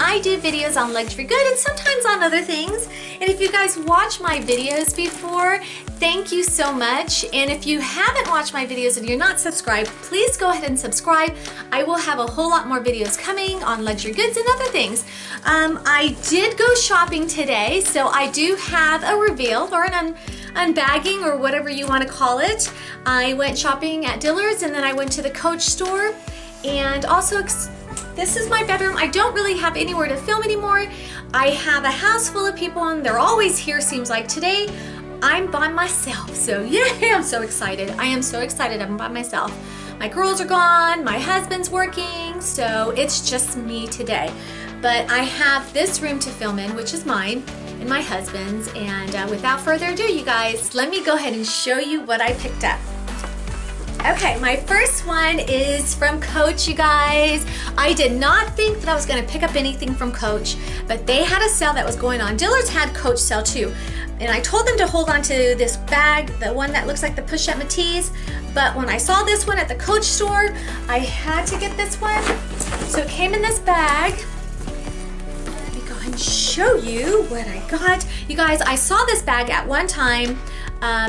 I do videos on luxury good and sometimes on other things. And if you guys watch my videos before, thank you so much. And if you haven't watched my videos and you're not subscribed, please go ahead and subscribe. I will have a whole lot more videos coming on luxury goods and other things. I did go shopping today, so I do have a reveal or an unbagging or whatever you want to call it. I went shopping at Dillard's and then I went to the Coach store, and also this is my bedroom. I don't really have anywhere to film anymore. I have a house full of people and they're always here, seems like. Today I'm by myself, so yay, I'm so excited. I am so excited I'm by myself. My girls are gone, my husband's working, so it's just me today. But I have this room to film in, which is mine and my husband's, and without further ado, you guys, let me go ahead and show you what I picked up. Okay, my first one is from Coach, you guys. I did not think that I was gonna pick up anything from Coach, but they had a sale that was going on. Dillard's had Coach sale too. And I told them to hold on to this bag, the one that looks like the Pochette Métis, but when I saw this one at the Coach store, I had to get this one. So it came in this bag. Let me go ahead and show you what I got. You guys, I saw this bag at one time.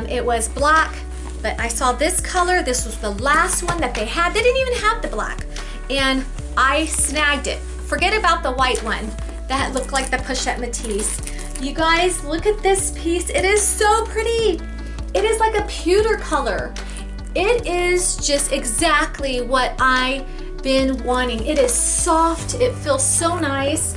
It was black, but I saw this color. This was the last one that they had. They didn't even have the black, and I snagged it. Forget about the white one that looked like the Pochette Métis. You guys, look at this piece. It is so pretty. It is like a pewter color. It is just exactly what I've been wanting. It is soft. It feels so nice.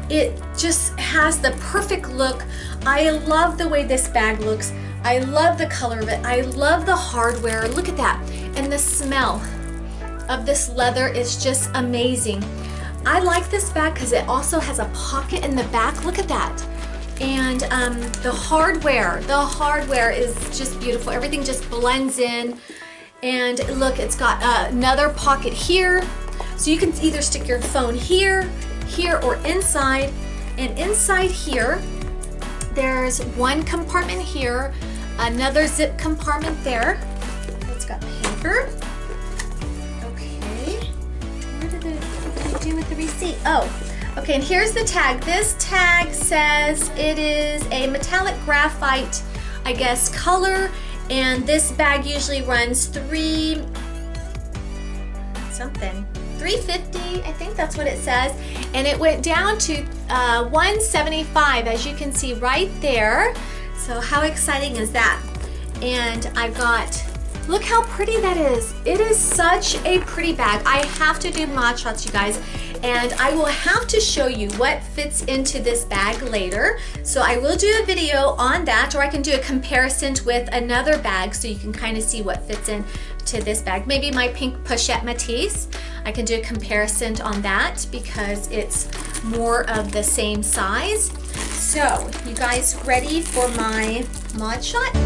It just has the perfect look. I love the way this bag looks. I love the color of it. I love the hardware. Look at that. And the smell of this leather is just amazing. I like this bag because it also has a pocket in the back. Look at that. And the hardware is just beautiful. Everything just blends in. And look, it's got another pocket here. So you can either stick your phone here, or inside. And inside here, there's one compartment here, another zip compartment there. It's got paper. Okay. What did I do with the receipt? Oh. Okay, and here's the tag. This tag says it is a metallic graphite, I guess, color, and this bag usually runs $350, I think that's what it says, and it went down to $175, as you can see right there. So how exciting is that? And I got, look how pretty that is. It is such a pretty bag. I have to do mod shots, you guys. And I will have to show you what fits into this bag later. So I will do a video on that, or I can do a comparison with another bag so you can kind of see what fits into this bag. Maybe my pink Pochette Métis. I can do a comparison on that because it's more of the same size. So, you guys ready for my mod shot?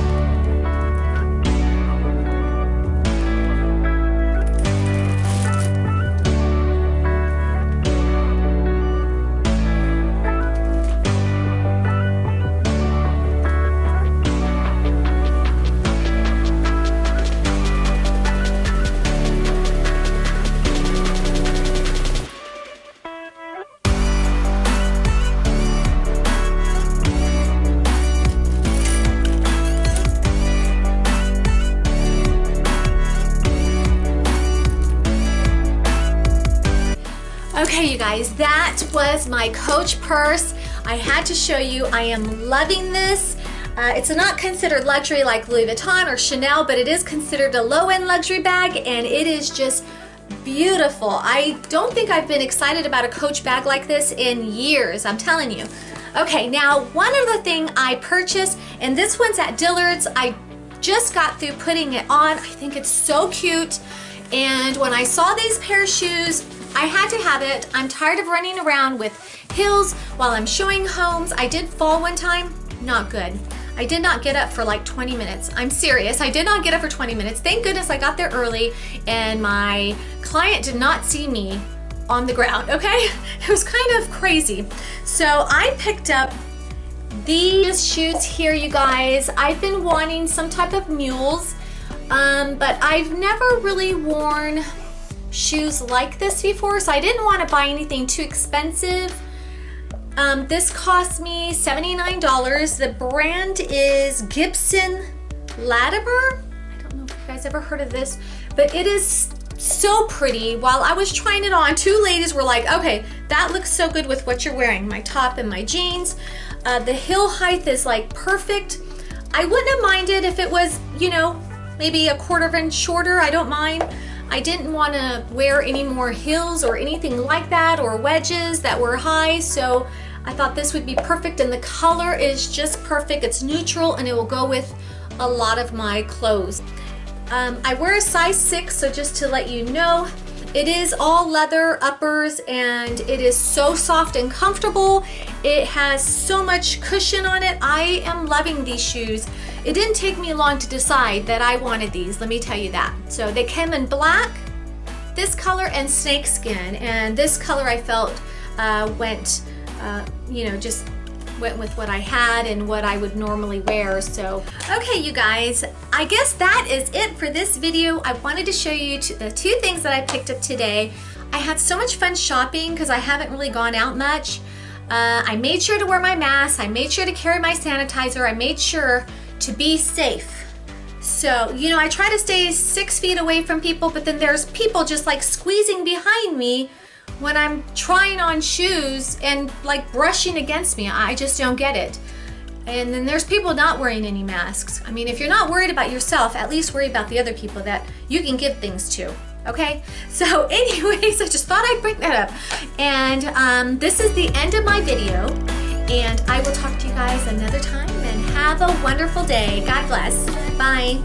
Okay, you guys, that was my Coach purse. I had to show you. I am loving this. It's not considered luxury like Louis Vuitton or Chanel, but it is considered a low-end luxury bag, and it is just beautiful. I don't think I've been excited about a Coach bag like this in years, I'm telling you. Okay, now one other thing I purchased, and this one's at Dillard's. I just got through putting it on. I think it's so cute. And when I saw these pair of shoes, I had to have it. I'm tired of running around with heels while I'm showing homes. I did fall one time, not good. I did not get up for like 20 minutes. I'm serious, I did not get up for 20 minutes. Thank goodness I got there early and my client did not see me on the ground, okay? It was kind of crazy. So I picked up these shoes here, you guys. I've been wanting some type of mules, but I've never really worn shoes like this before, so I didn't want to buy anything too expensive This cost me $79. The brand is Gibson Latimer. I don't know if you guys ever heard of this, but it is so pretty. While I was trying it on, two ladies were like, okay, that looks so good with what you're wearing, my top and my jeans. The heel height is like perfect. I wouldn't have minded if it was, you know, maybe a 1/4 inch shorter. I don't mind. I didn't want to wear any more heels or anything like that, or wedges that were high, so I thought this would be perfect, and the color is just perfect. It's neutral and it will go with a lot of my clothes. I wear a size 6, so just to let you know, it is all leather uppers and it is so soft and comfortable. It has so much cushion on it. I am loving these shoes. It didn't take me long to decide that I wanted these, let me tell you that. So they came in black, this color, and snakeskin, and this color I felt just went with what I had and what I would normally wear. So okay, you guys, I guess that is it for this video. I wanted to show you the 2 things that I picked up today. I had so much fun shopping because I haven't really gone out much. I made sure to wear my mask, I made sure to carry my sanitizer, I made sure to be safe. So, you know, I try to stay 6 feet away from people, but then there's people just like squeezing behind me when I'm trying on shoes and like brushing against me. I just don't get it. And then there's people not wearing any masks. I mean, if you're not worried about yourself, at least worry about the other people that you can give things to, okay? So anyways, I just thought I'd bring that up. And this is the end of my video, and I will talk to you guys another time, and have a wonderful day. God bless. Bye.